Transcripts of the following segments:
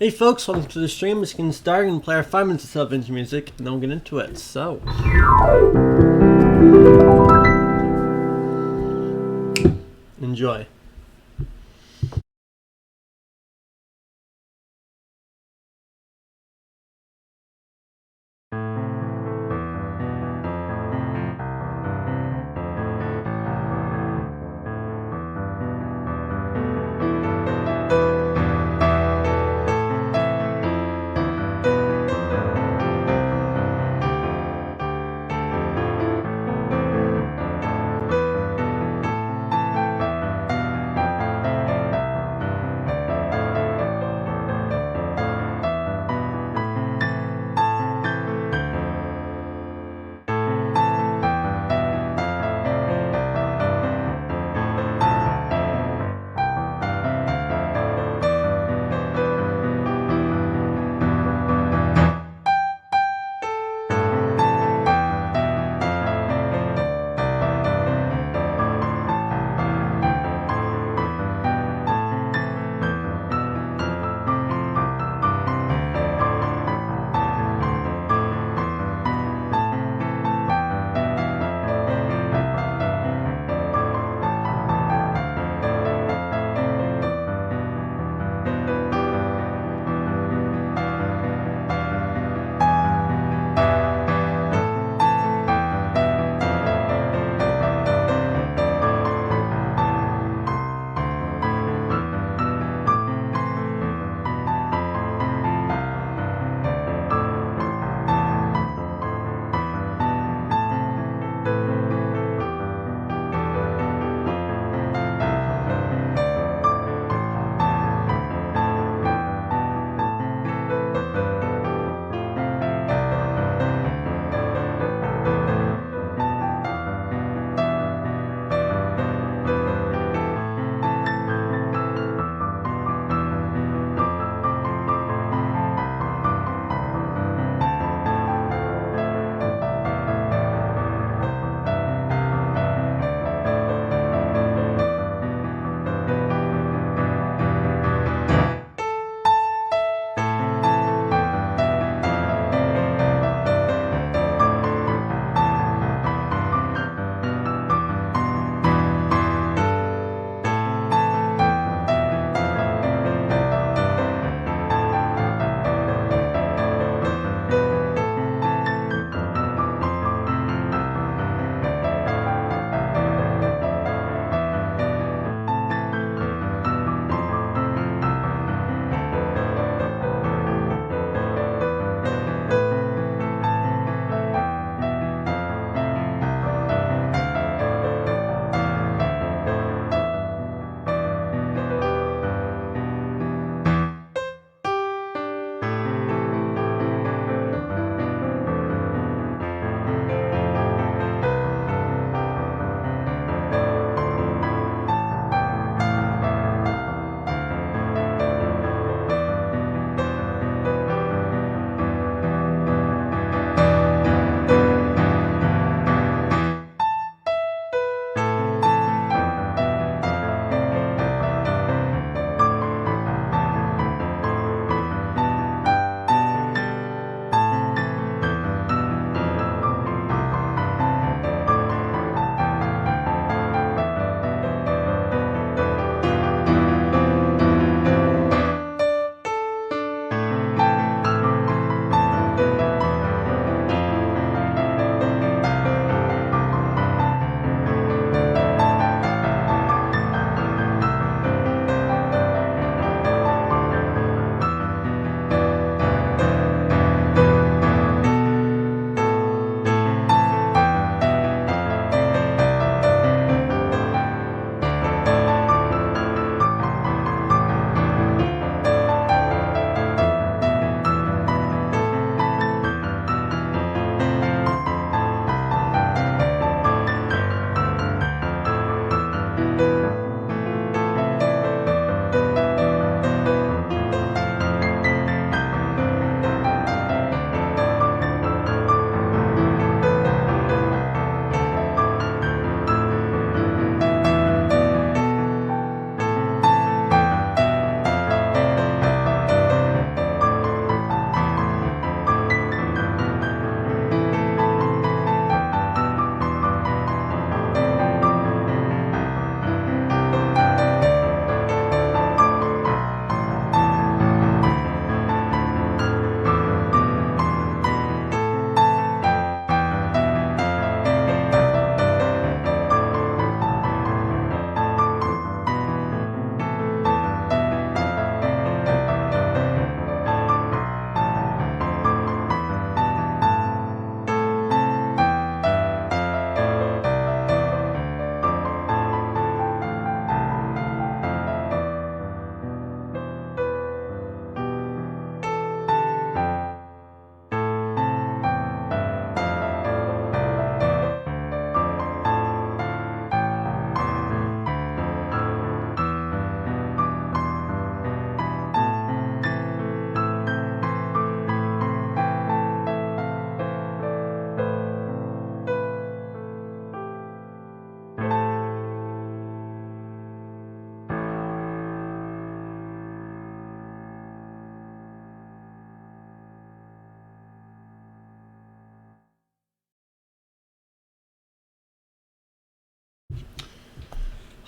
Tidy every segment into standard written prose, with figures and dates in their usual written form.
Hey folks, welcome to the stream. We're just getting started and play our 5 minutes of self-intro music, and then we'll get into it. So, enjoy.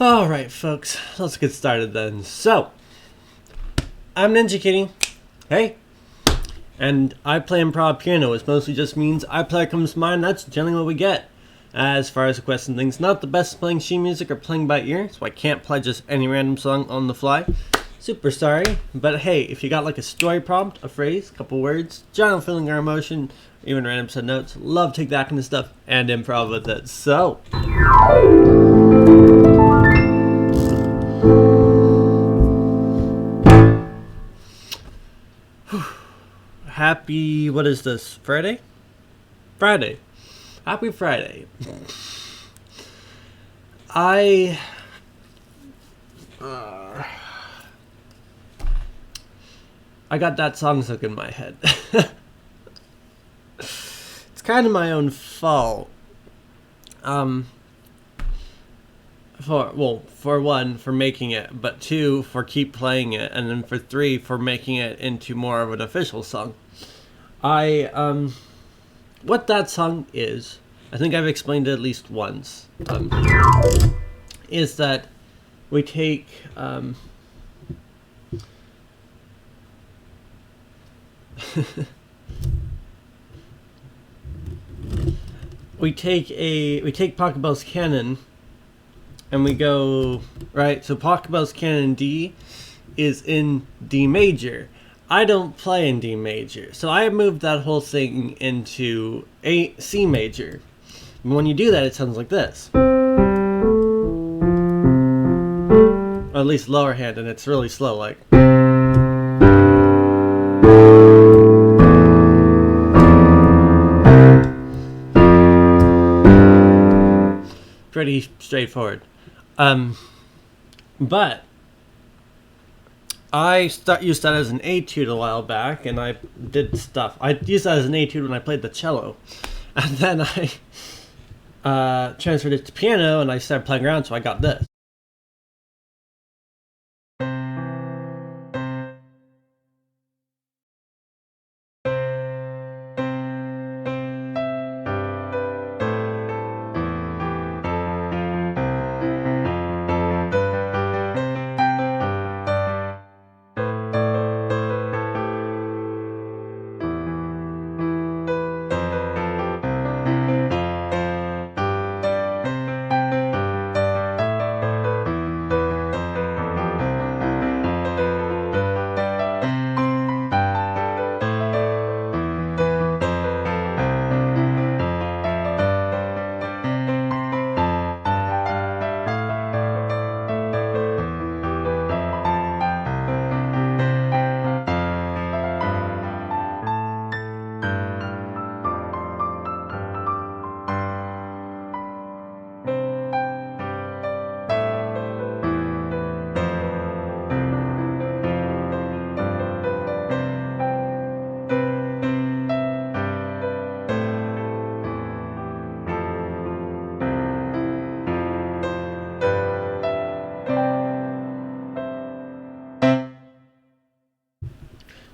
Alright, folks, let's get started then. So, I'm Ninja Kitty. Hey. And I play improv piano, which mostly just means I play what comes to mind. That's generally what we get. As far as requests and things, not the best at playing sheet music or playing by ear, so I can't play just any random song on the fly. Super sorry, but hey, if you got like a story prompt, a phrase, a couple words, general feeling or emotion, even random set notes, love to take that kind of stuff and improv with it. So, happy, what is this, Friday? Friday. Happy Friday. I got that song stuck in my head. It's kind of my own fault. For one, for making it, but two, for keep playing it, and then for three, for making it into more of an official song. What that song is, I think I've explained it at least once, is that we take, we take Pachelbel's canon and we go, right, so Pachelbel's canon D is in D major. I don't play in D major, so I moved that whole thing into A C major. And when you do that, it sounds like this. Or at least lower hand, and it's really slow, like. Pretty straightforward. But I used that as an etude a while back, and I did stuff. I used that as an etude when I played the cello. And then I transferred it to piano, and I started playing around, so I got this.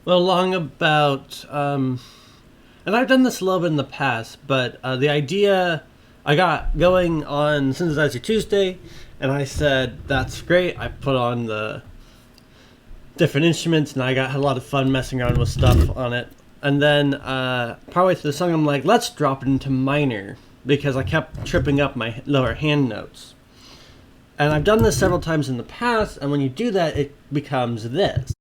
Well, along about, and I've done this a little bit in the past, but the idea I got going on Synthesizer Tuesday, and I said, that's great. I put on the different instruments, and I had a lot of fun messing around with stuff on it. And then partway through the song, I'm like, let's drop it into minor, because I kept tripping up my lower hand notes. And I've done this several times in the past, and when you do that, it becomes this.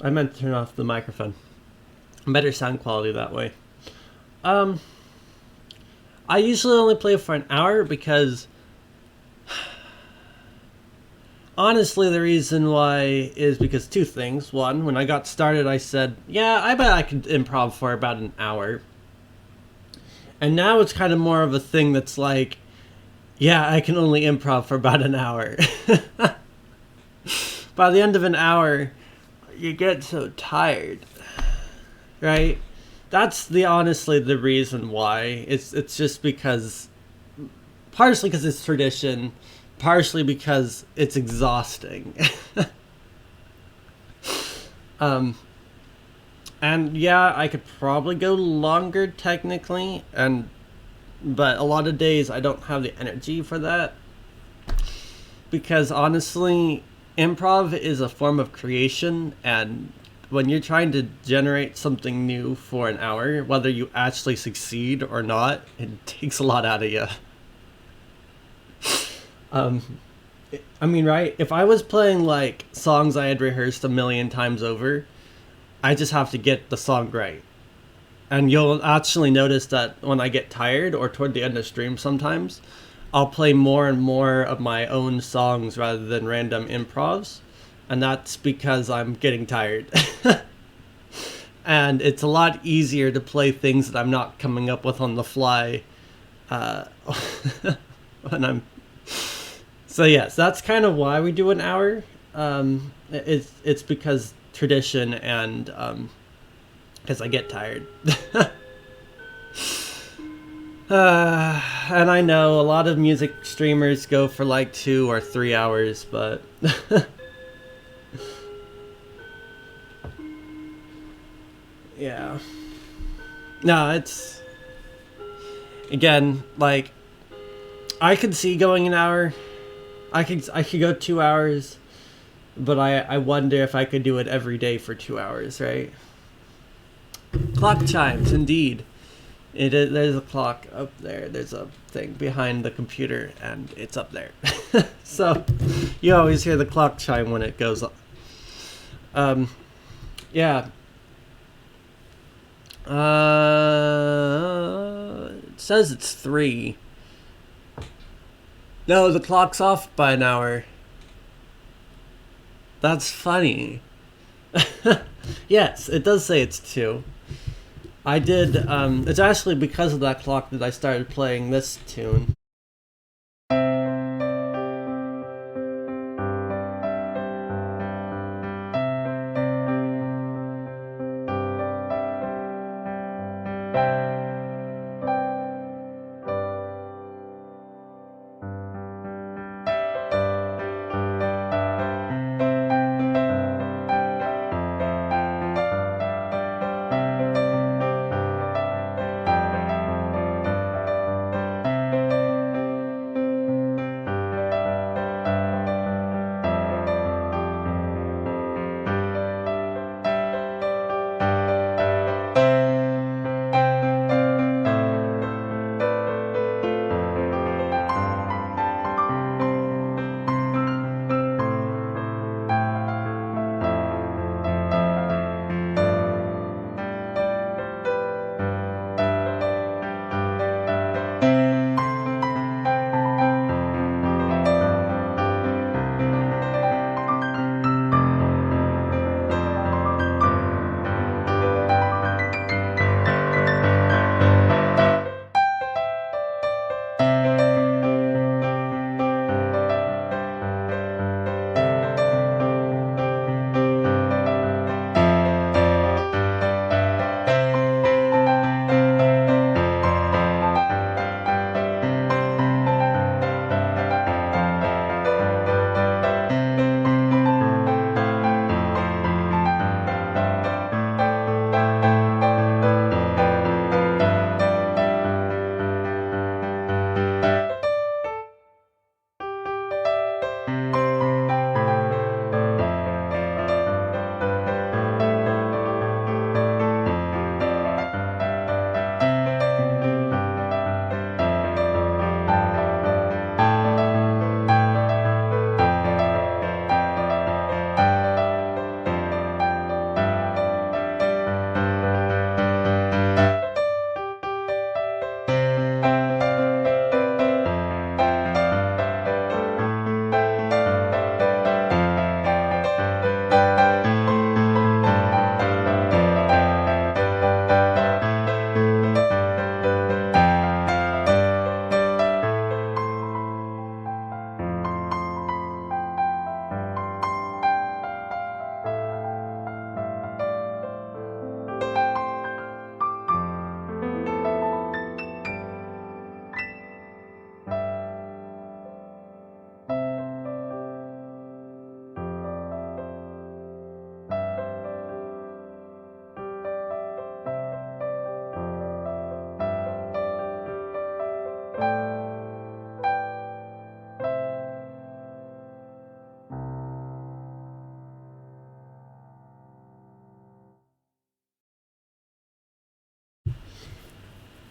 I meant to turn off the microphone. Better sound quality that way. I usually only play for an hour because honestly, the reason why is because two things. One, when I got started, I said, yeah, I bet I could improv for about an hour. And now it's kind of more of a thing that's like, yeah, I can only improv for about an hour. By the end of an hour, you get so tired, right? That's honestly the reason why. It's just because, partially because it's tradition, partially because it's exhausting. And yeah, I could probably go longer technically, but a lot of days I don't have the energy for that. Because honestly, improv is a form of creation, and when you're trying to generate something new for an hour, whether you actually succeed or not, it takes a lot out of you. I mean, right? If I was playing like songs I had rehearsed a million times over, I just have to get the song right. And you'll actually notice that when I get tired or toward the end of stream sometimes, I'll play more and more of my own songs rather than random improvs. And that's because I'm getting tired. And it's a lot easier to play things that I'm not coming up with on the fly when I'm... So yes, that's kind of why we do an hour. It's because tradition and because I get tired. And I know a lot of music streamers go for like 2 or 3 hours, but yeah. No, it's again like I could see going an hour. I could go 2 hours, but I wonder if I could do it every day for 2 hours, right? Clock chimes, indeed. There's a clock up there. There's a thing behind the computer, and it's up there. So you always hear the clock chime when it goes up. Yeah. It says it's 3. No, the clock's off by an hour. That's funny. Yes, it does say it's 2. I did, it's actually because of that clock that I started playing this tune.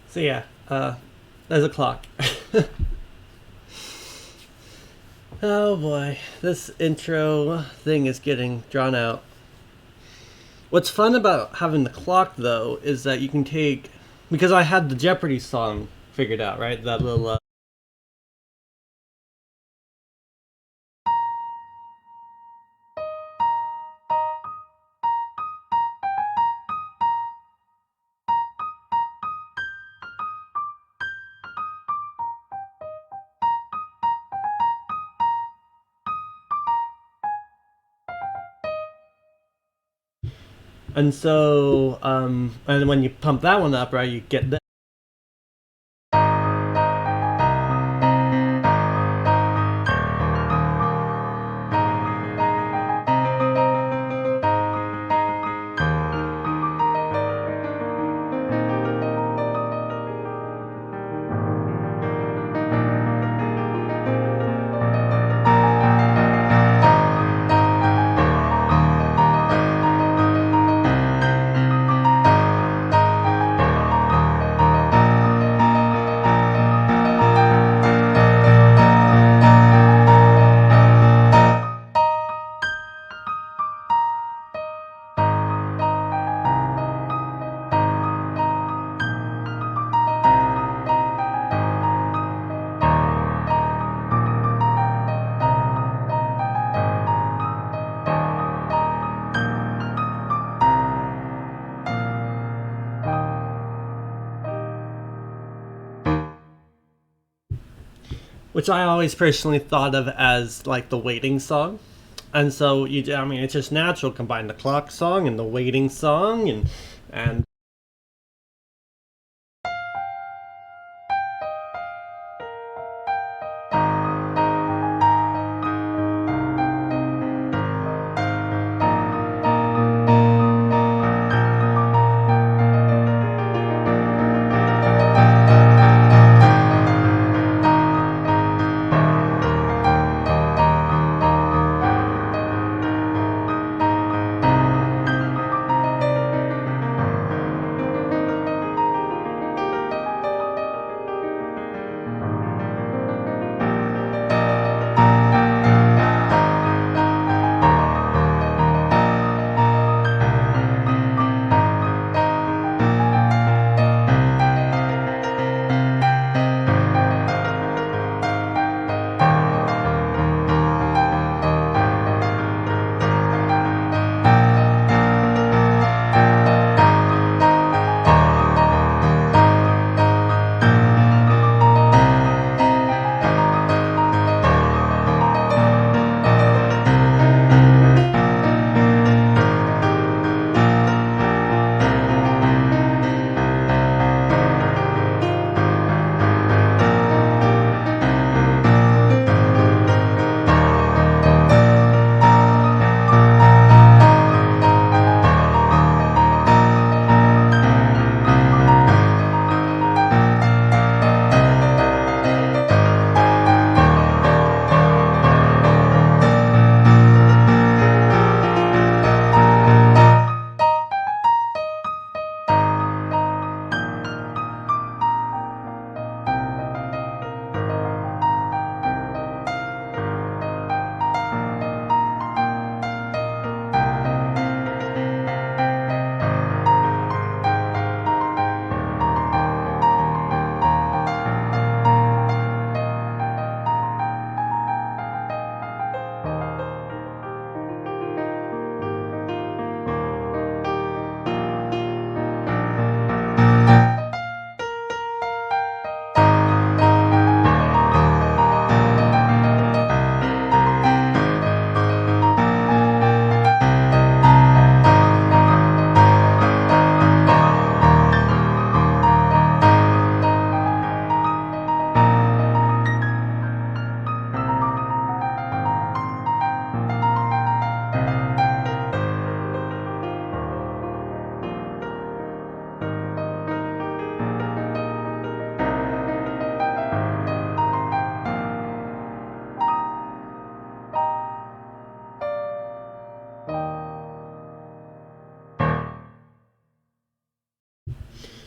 So yeah, there's a clock. Oh boy, this intro thing is getting drawn out. What's fun about having the clock though is that you can take, because I had the Jeopardy song figured out, right? That little and so and when you pump that one up, right, you get the. Which I always personally thought of as like the waiting song. And so I mean, it's just natural combine the clock song and the waiting song, and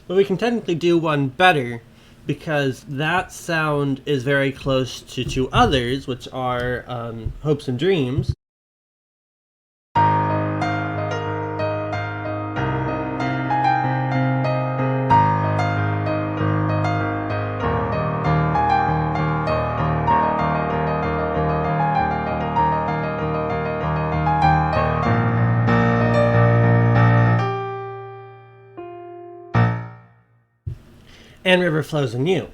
but we can technically do one better because that sound is very close to two others, which are hopes and dreams. And river flows in you.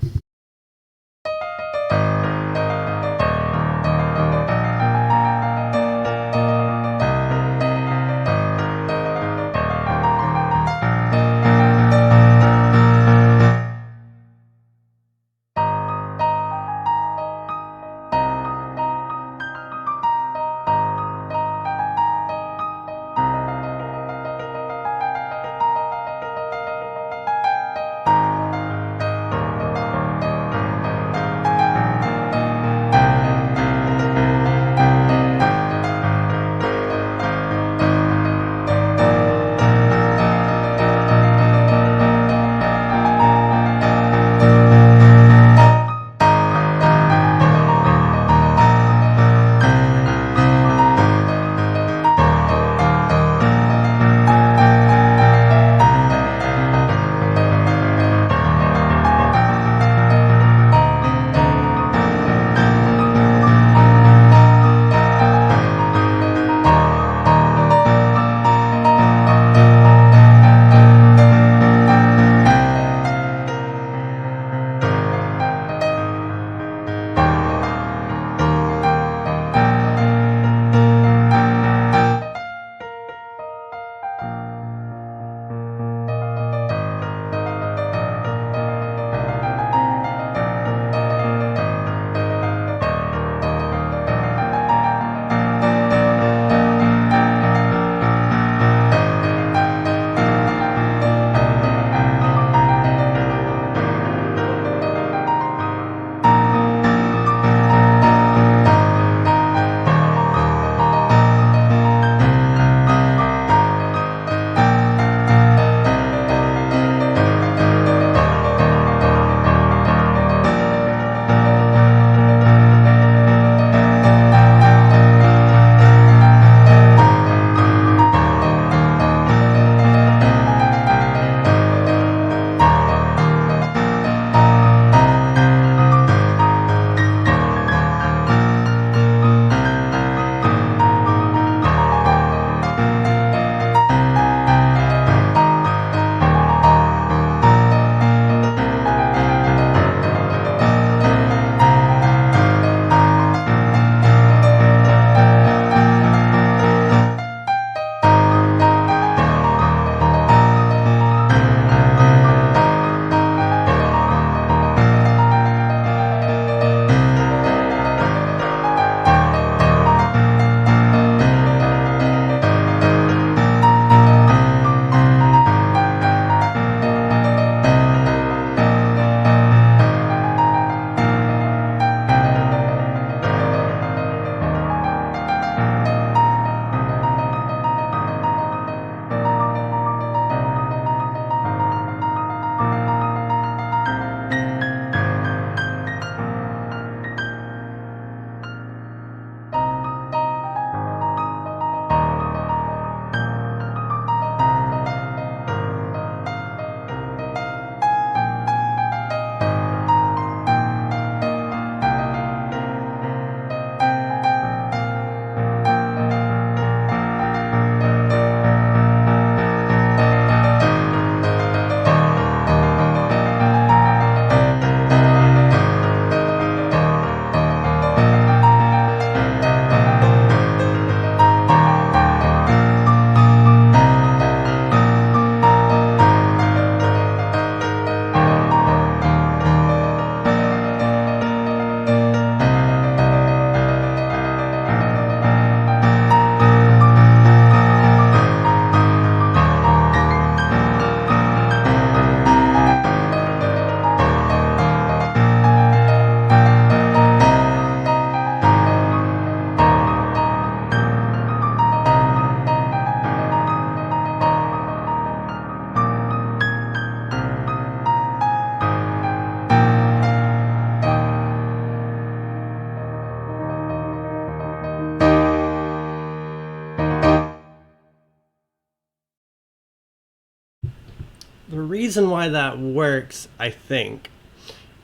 The reason why that works, I think,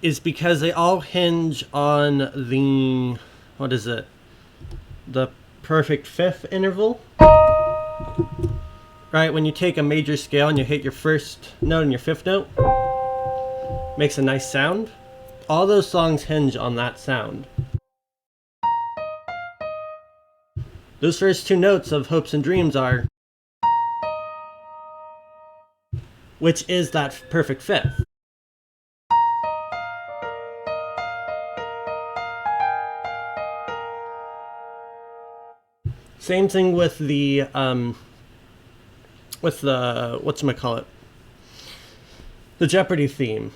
is because they all hinge on the, what is it? The perfect fifth interval. Right, when you take a major scale and you hit your first note and your fifth note, makes a nice sound. All those songs hinge on that sound. Those first two notes of Hopes and Dreams are, which is that perfect fifth. Same thing with the whatchamacallit, the Jeopardy theme.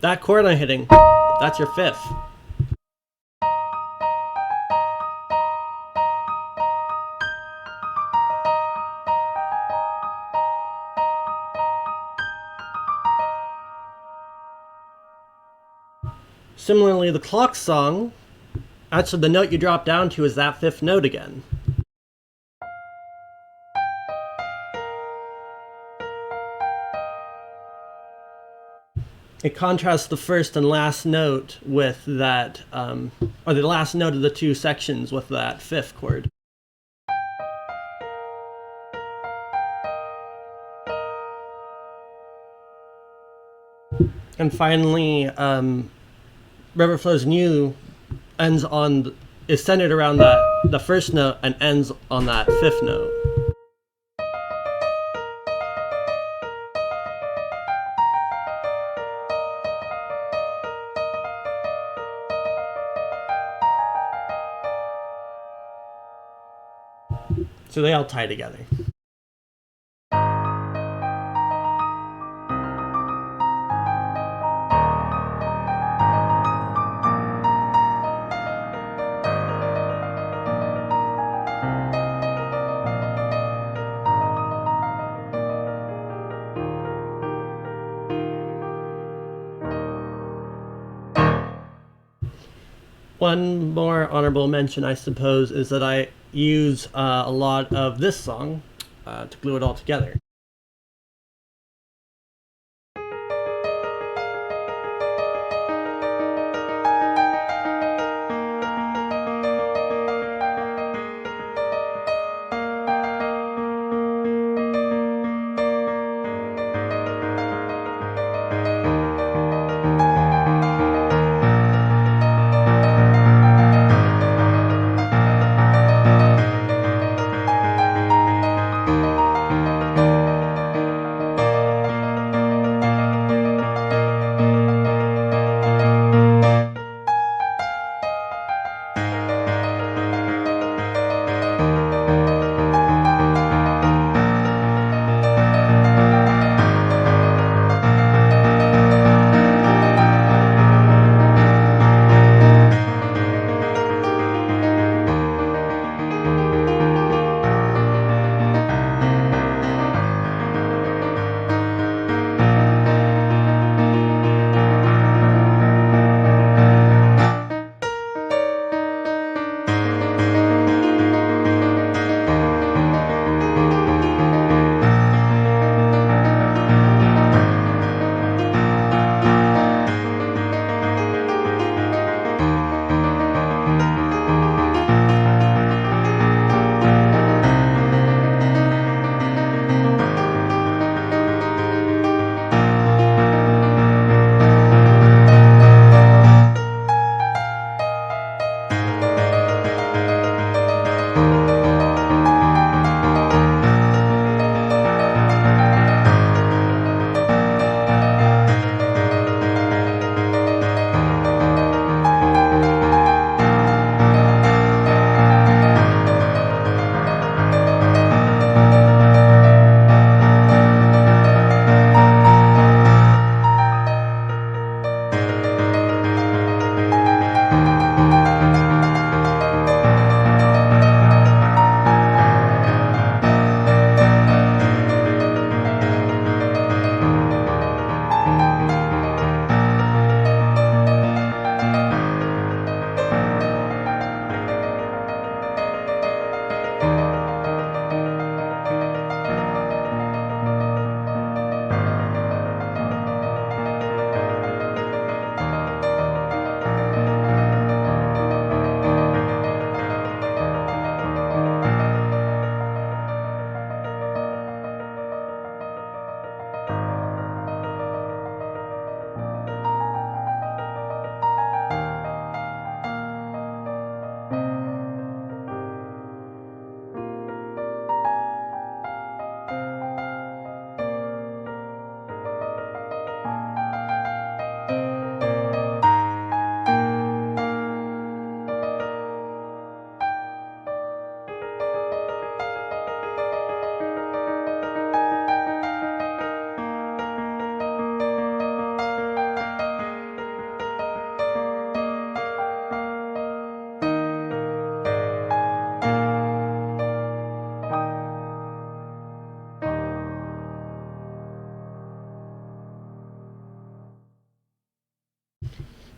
That chord I'm hitting, that's your fifth. Similarly, the clock song, actually the note you drop down to is that fifth note again. It contrasts the first and last note with that, or the last note of the two sections with that fifth chord. And finally, River Flows New ends on, is centered around the first note and ends on that fifth note. So they all tie together. One more honorable mention, I suppose, is that I use a lot of this song to glue it all together.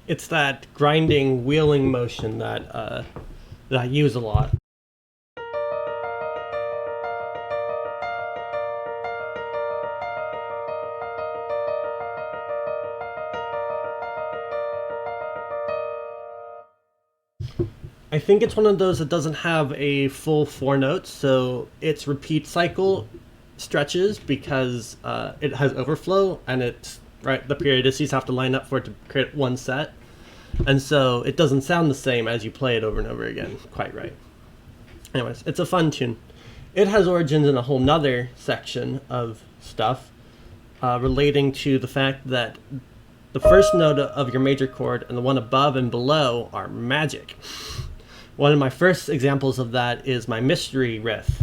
It's that grinding, wheeling motion that I use a lot. I think it's one of those that doesn't have a full four notes, so its repeat cycle stretches because it has overflow, and it's right. The periodicities have to line up for it to create one set, and so it doesn't sound the same as you play it over and over again. Quite right. Anyways, it's a fun tune. It has origins in a whole nother section of stuff relating to the fact that the first note of your major chord and the one above and below are magic. One of my first examples of that is my mystery riff.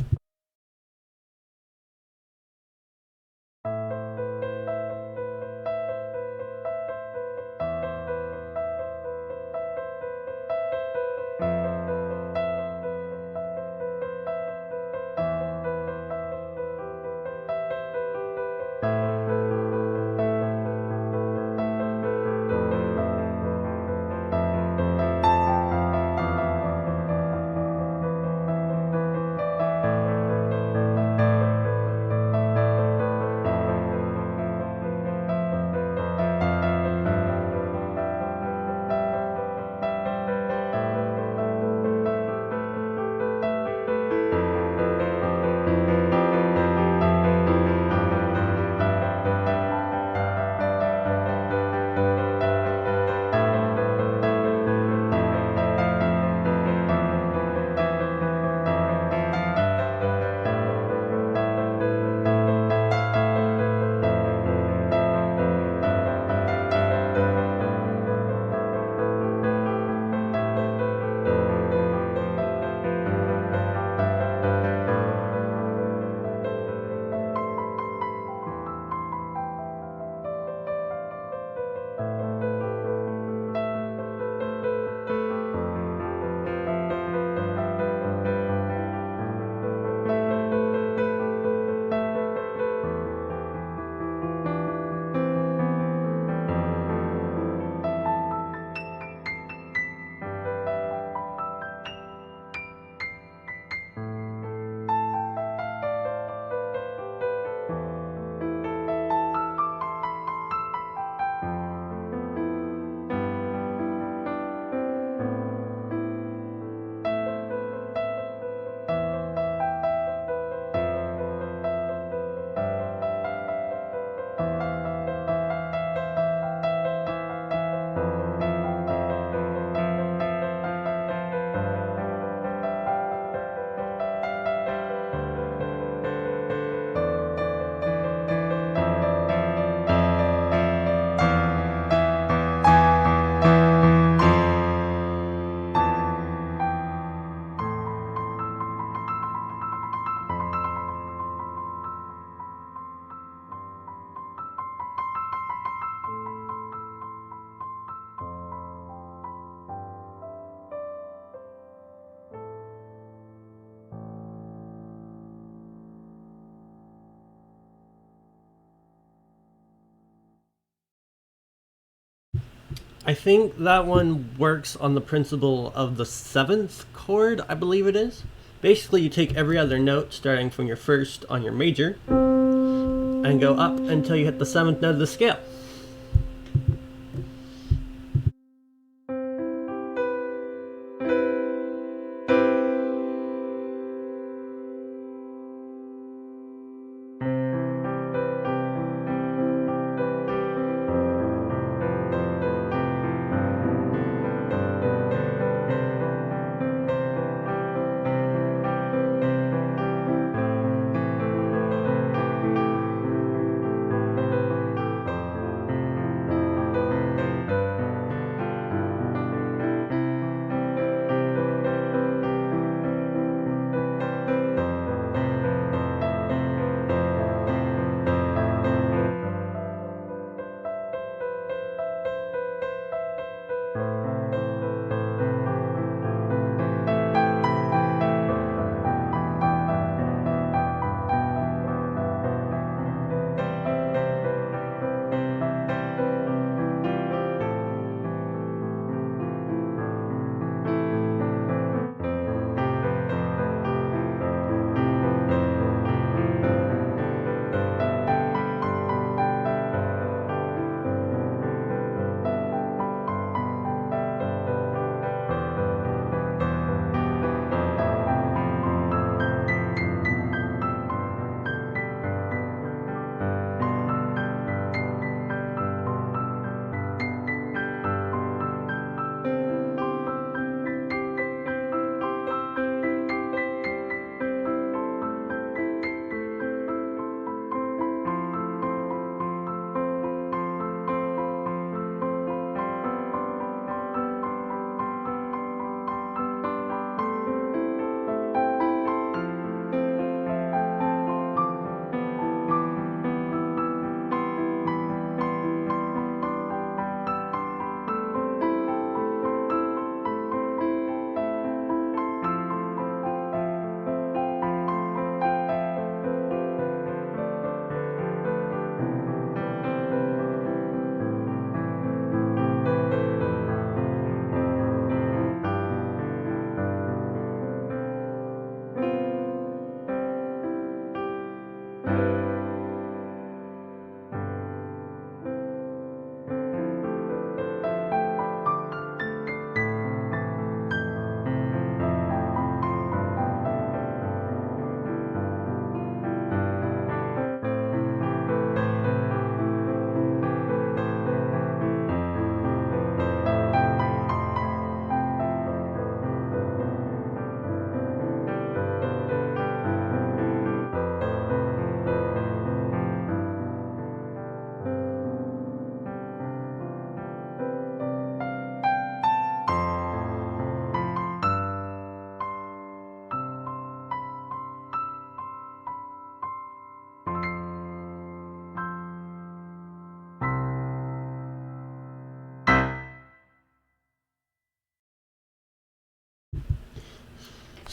I think that one works on the principle of the seventh chord, I believe it is. Basically, you take every other note starting from your first on your major and go up until you hit the seventh note of the scale.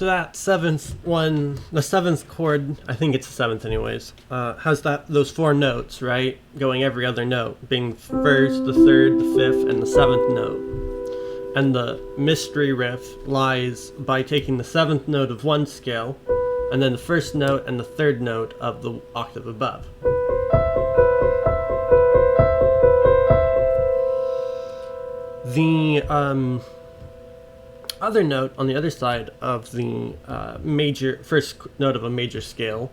So that seventh one, the seventh chord, I think it's the seventh anyways, has those four notes, right? Going every other note, being first, the third, the fifth, and the seventh note. And the mystery riff lies by taking the seventh note of one scale, and then the first note and the third note of the octave above. The other note on the other side of the first note of a major scale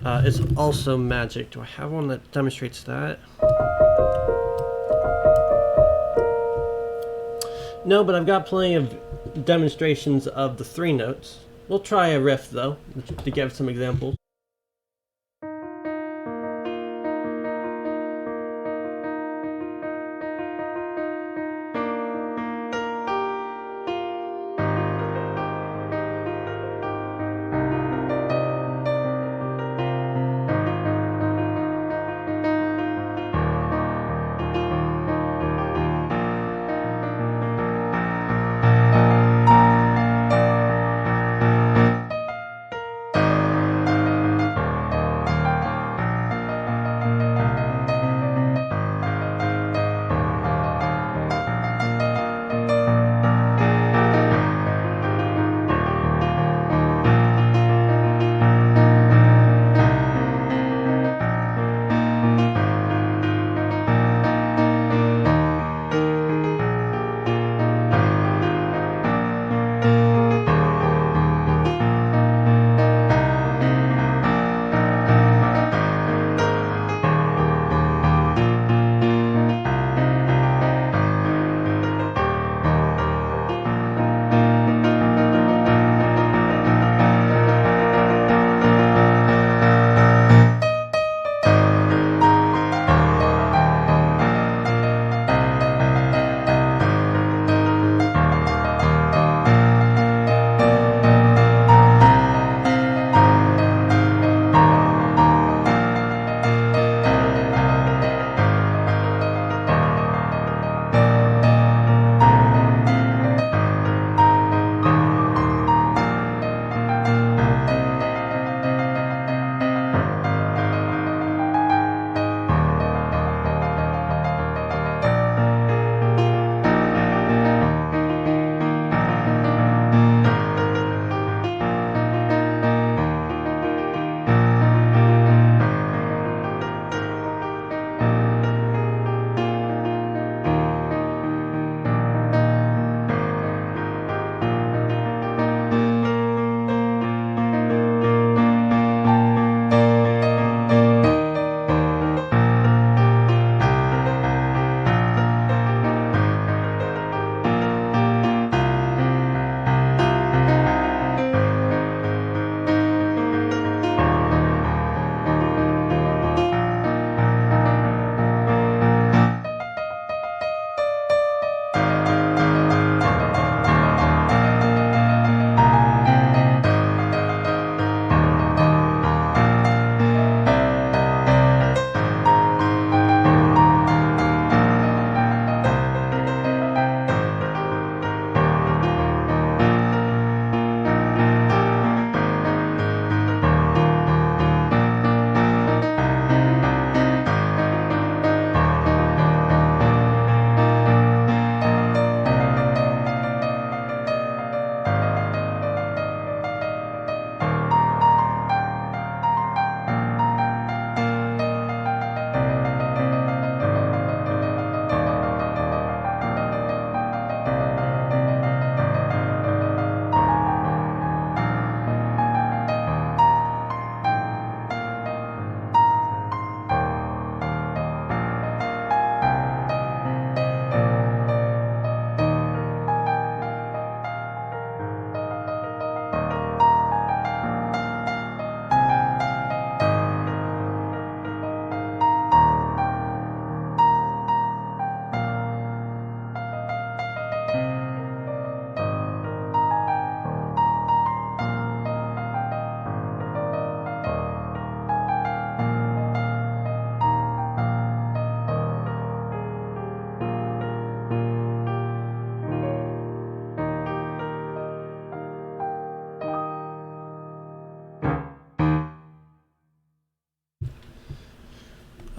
is also magic. Do I have one that demonstrates that? No, but I've got plenty of demonstrations of the three notes. We'll try a riff though, to give some examples.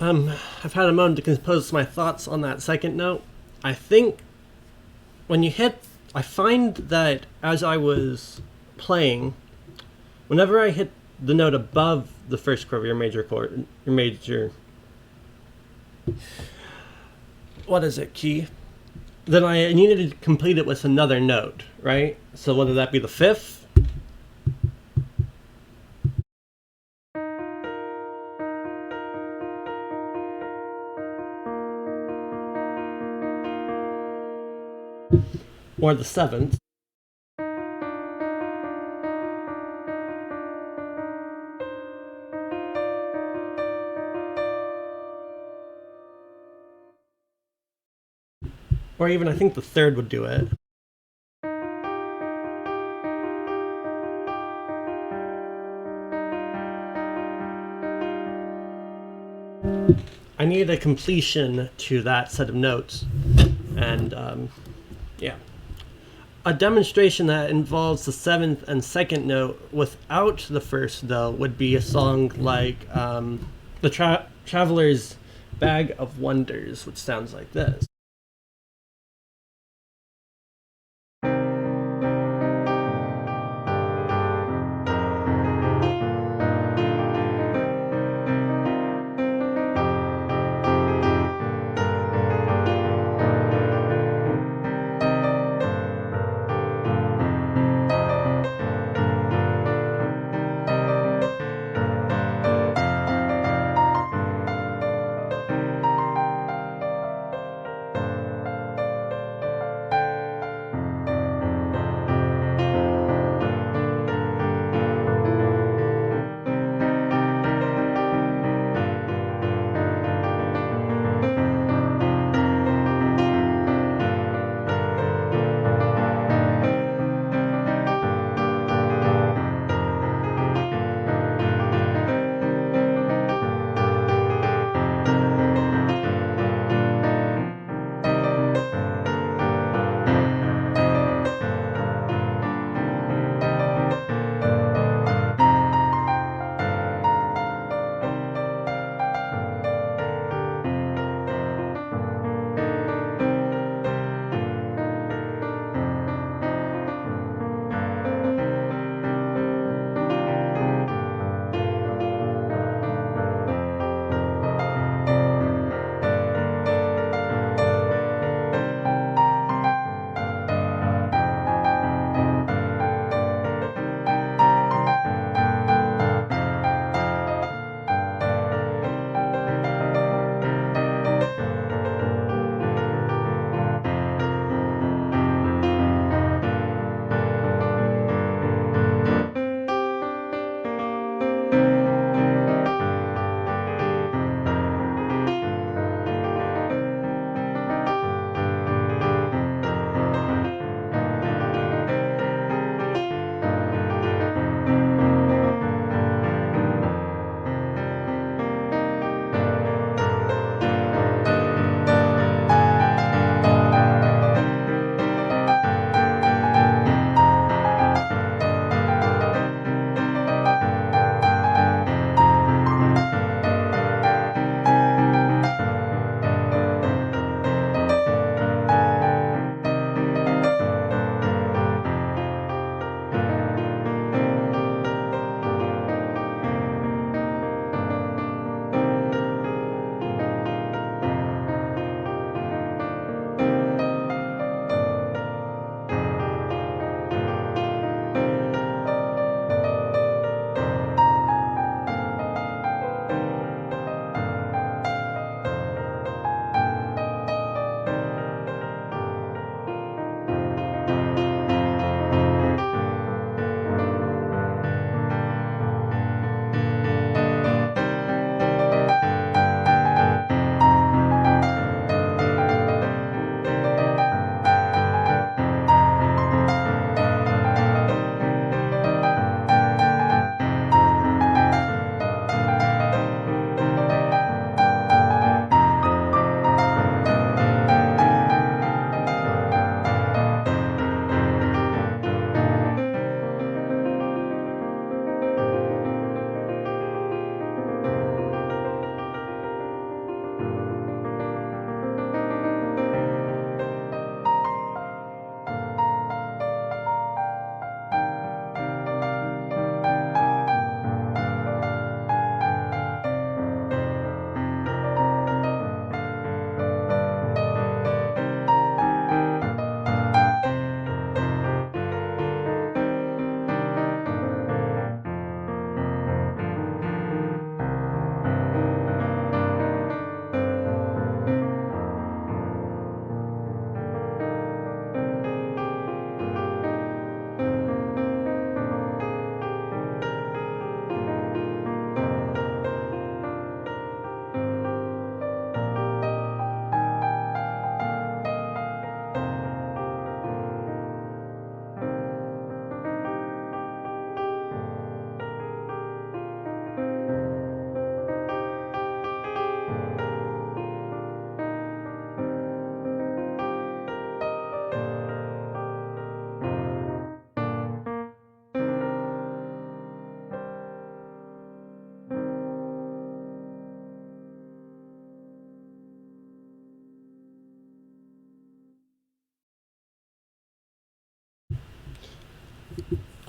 I've had a moment to compose my thoughts on that second note. I think when you hit, I find that as I was playing, whenever I hit the note above the first chord of your major chord, your major, what is it, key? Then I needed to complete it with another note, right? So whether that be the fifth, or the seventh, or even I think the third would do it. I needed a completion to that set of notes. And yeah. A demonstration that involves the seventh and second note without the first, though, would be a song like the Traveler's Bag of Wonders, which sounds like this.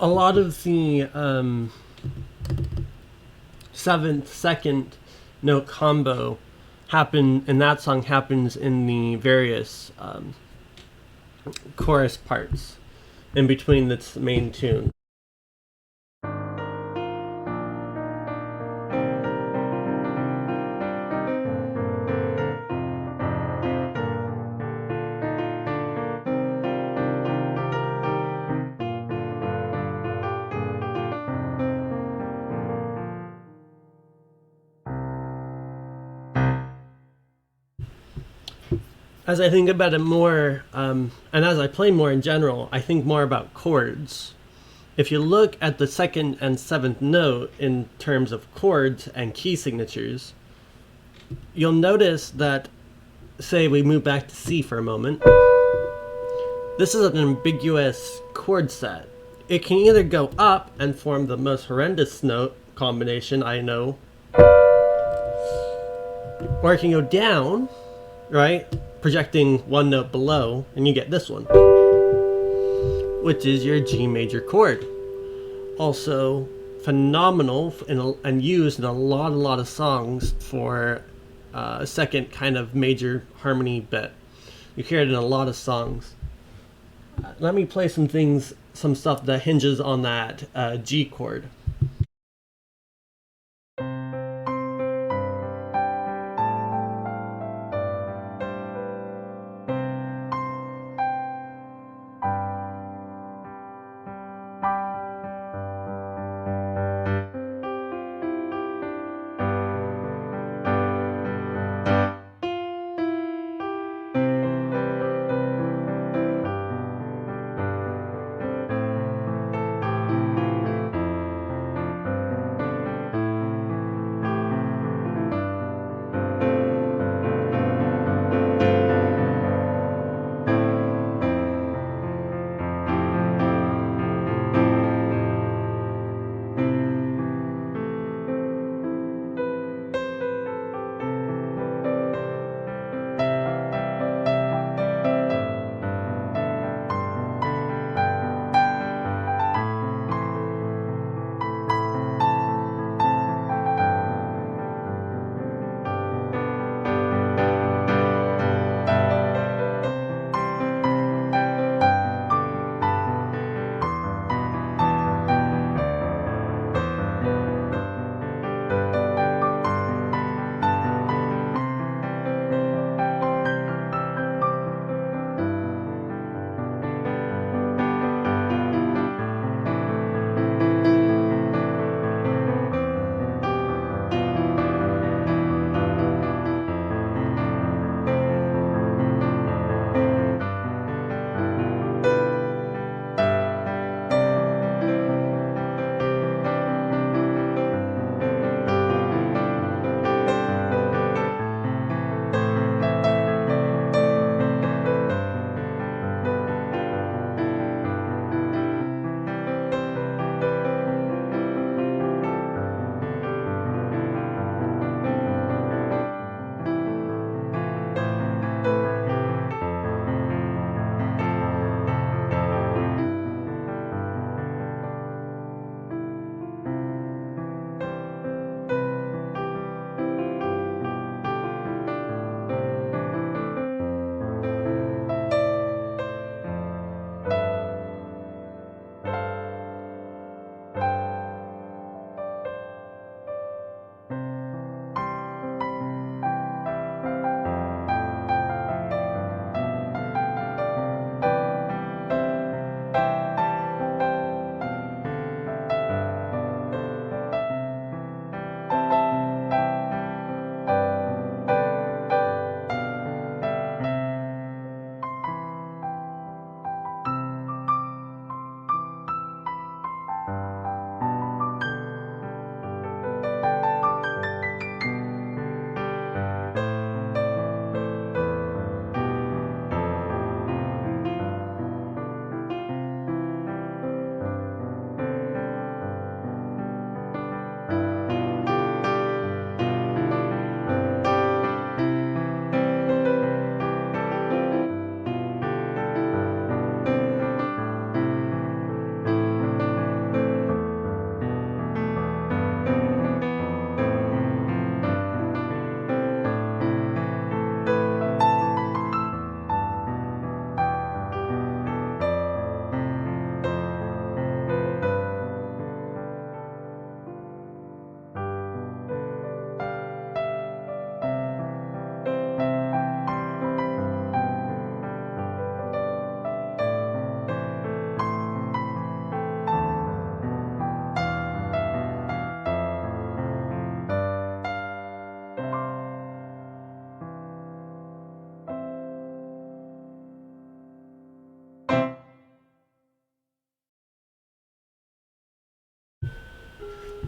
a lot of the seventh second note combo in that song happens in the various chorus parts in between the main tune. As I think about it more, and as I play more in general, I think more about chords. If you look at the second and seventh note in terms of chords and key signatures, you'll notice that, say we move back to C for a moment, this is an ambiguous chord set. It can either go up and form the most horrendous note combination I know, or it can go down, right? Projecting one note below, and you get this one, which is your G major chord. Also phenomenal and used in a lot of songs for a second kind of major harmony bit. You hear it in a lot of songs. Let me play some stuff that hinges on that G chord.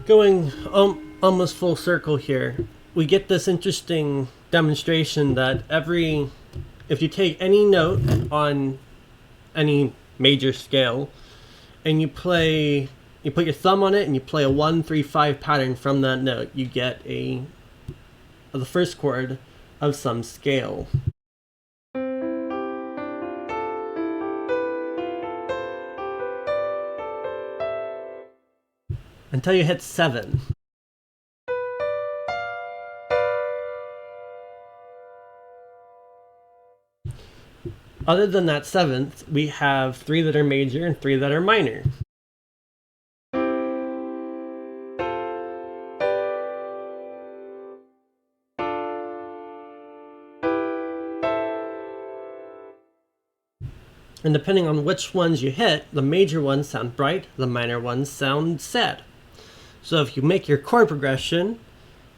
going almost full circle here, we get this interesting demonstration that if you take any note on any major scale and you put your thumb on it and you play a 1-3-5 pattern from that note, you get the first chord of some scale. Until you hit 7. Other than that 7th, we have 3 that are major and 3 that are minor. And depending on which ones you hit, the major ones sound bright, the minor ones sound sad. So if you make your chord progression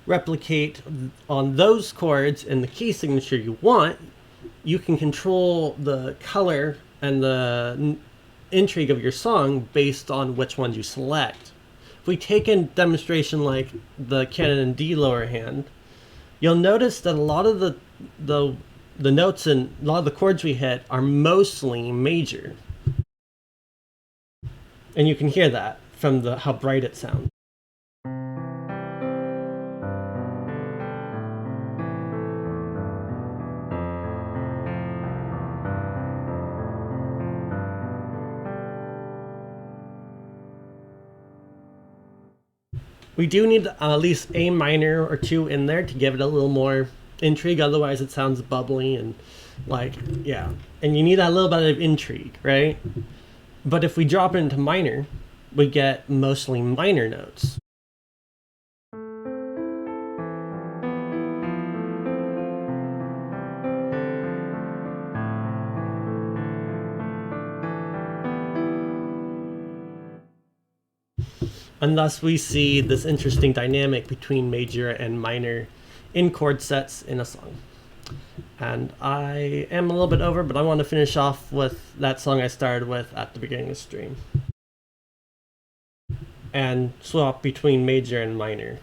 replicate on those chords in the key signature you want, you can control the color and the intrigue of your song based on which ones you select. If we take a demonstration like the canon in D lower hand, you'll notice that a lot of the notes and a lot of the chords we hit are mostly major. And you can hear that from how bright it sounds. We do need at least a minor or 2 in there to give it a little more intrigue, otherwise it sounds bubbly and and you need a little bit of intrigue, right? But if we drop it into minor, we get mostly minor notes. And thus we see this interesting dynamic between major and minor in chord sets in a song. And I am a little bit over, but I want to finish off with that song I started with at the beginning of the stream. And swap between major and minor.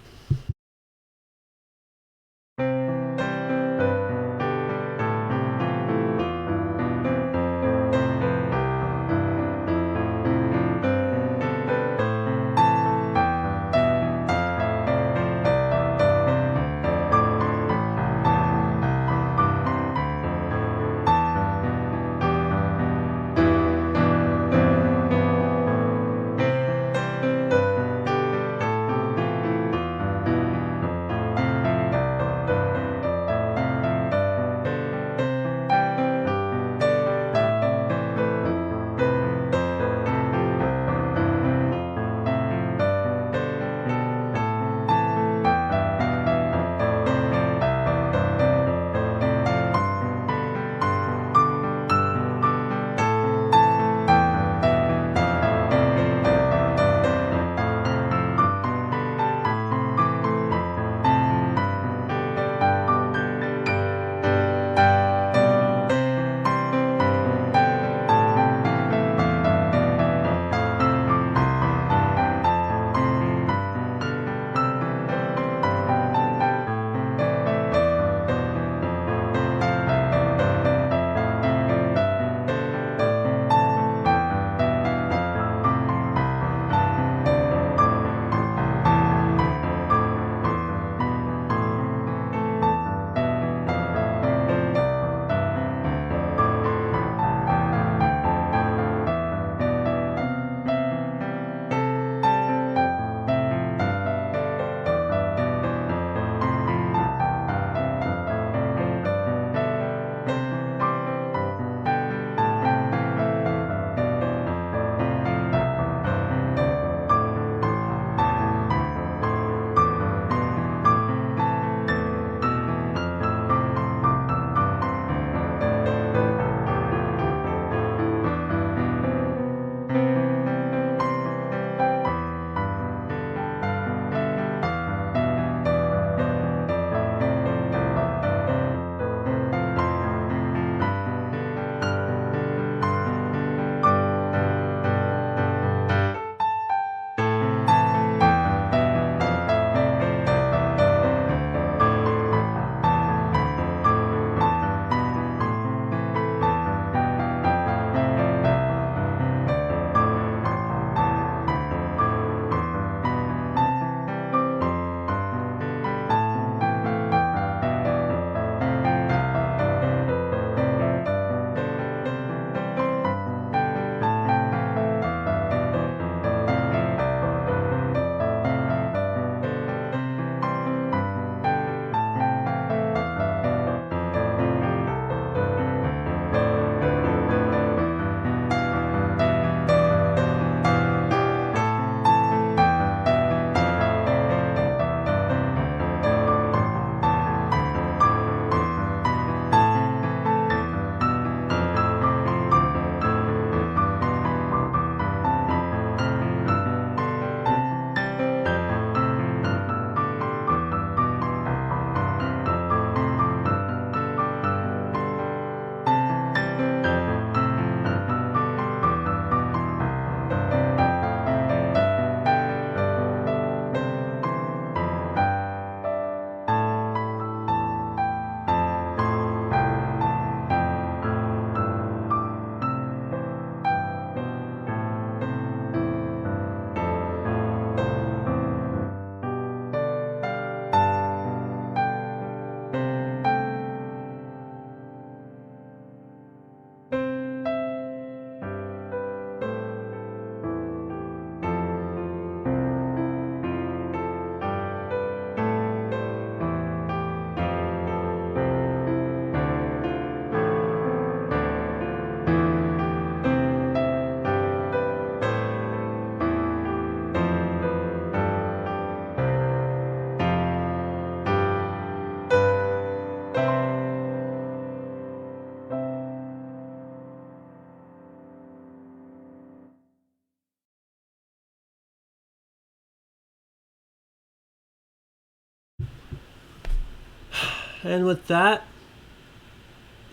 And with that,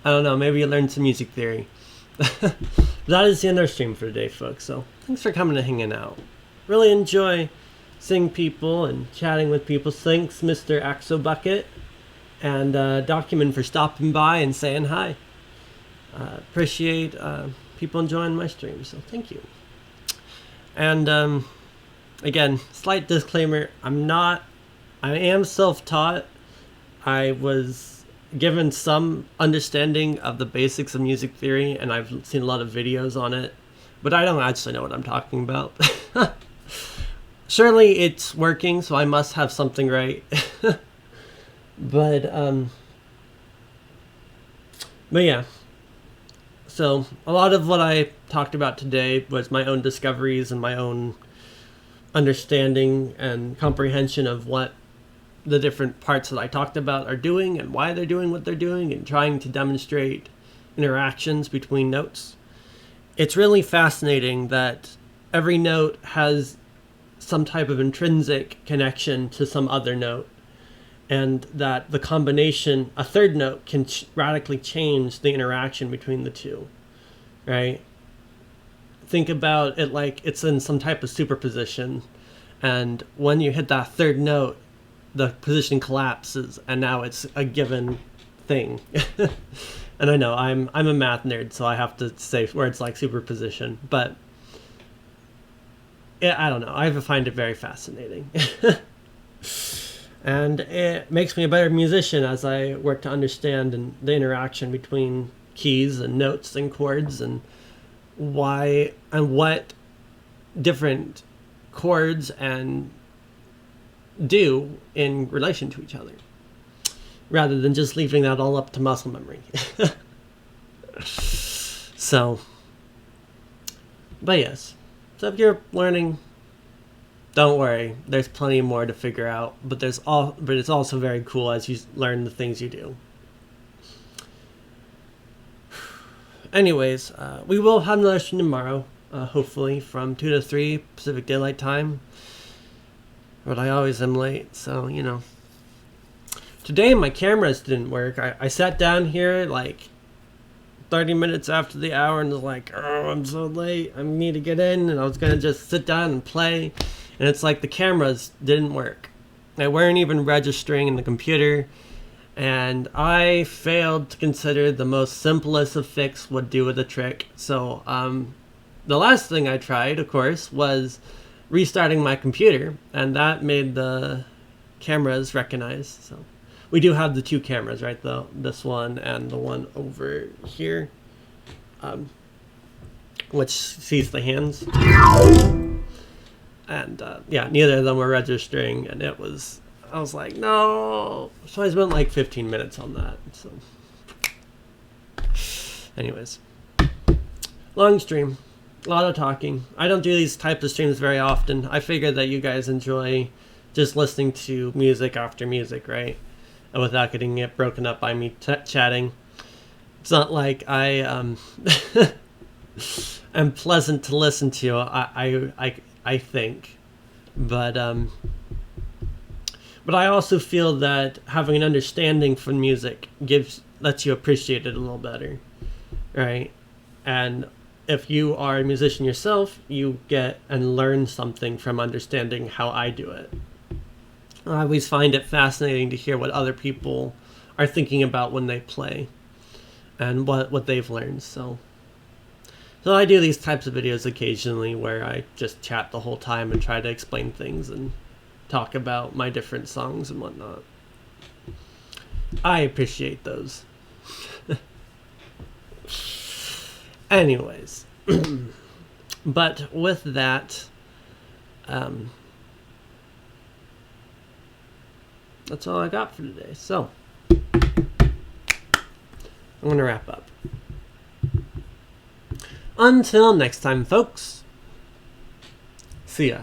I don't know, maybe you learned some music theory. That is the end of our stream for today, folks. So thanks for coming and hanging out. Really enjoy seeing people and chatting with people. Thanks, Mr. Axo Bucket and Document for stopping by and saying hi. Appreciate people enjoying my stream, so thank you. And again, slight disclaimer, I am self-taught. I was given some understanding of the basics of music theory, and I've seen a lot of videos on it, but I don't actually know what I'm talking about. Surely it's working, so I must have something right. But yeah. So a lot of what I talked about today was my own discoveries and my own understanding and comprehension of what the different parts that I talked about are doing and why they're doing what they're doing, and trying to demonstrate interactions between notes. It's really fascinating that every note has some type of intrinsic connection to some other note, and that the combination, a third note, can radically change the interaction between the two, right? Think about it like it's in some type of superposition, and when you hit that third note, the position collapses, and now it's a given thing. And I know I'm a math nerd, so I have to say where it's like superposition, but I don't know. I find it very fascinating. And it makes me a better musician as I work to understand the interaction between keys and notes and chords, and why and what different chords and do in relation to each other, rather than just leaving that all up to muscle memory. So, but yes. So if you're learning, don't worry. There's plenty more to figure out. But it's also very cool as you learn the things you do. Anyways, we will have another stream tomorrow, hopefully from 2 to 3 Pacific Daylight Time. But I always am late, so you know. Today my cameras didn't work. I sat down here like 30 minutes after the hour and was like, oh, I'm so late. I need to get in, and I was gonna just sit down and play. And it's like the cameras didn't work. They weren't even registering in the computer. And I failed to consider the most simplest of fix would do with a trick. So the last thing I tried, of course, was restarting my computer. And that made the cameras recognize. So we do have the two cameras, right? This one and the one over here. Which sees the hands. And yeah, neither of them were registering, and I was like, no. So I spent like 15 minutes on that. So anyways, long stream, a lot of talking. I don't do these types of streams very often. I figure that you guys enjoy just listening to music after music, right? And without getting it broken up by me chatting. It's not like I am pleasant to listen to. I think, but I also feel that having an understanding from music lets you appreciate it a little better, right? And if you are a musician yourself, you get and learn something from understanding how I do it. I always find it fascinating to hear what other people are thinking about when they play, and what they've learned. So I do these types of videos occasionally where I just chat the whole time and try to explain things and talk about my different songs and whatnot. I appreciate those. Anyways, but with that, that's all I got for today. So I'm going to wrap up. Until next time, folks. See ya.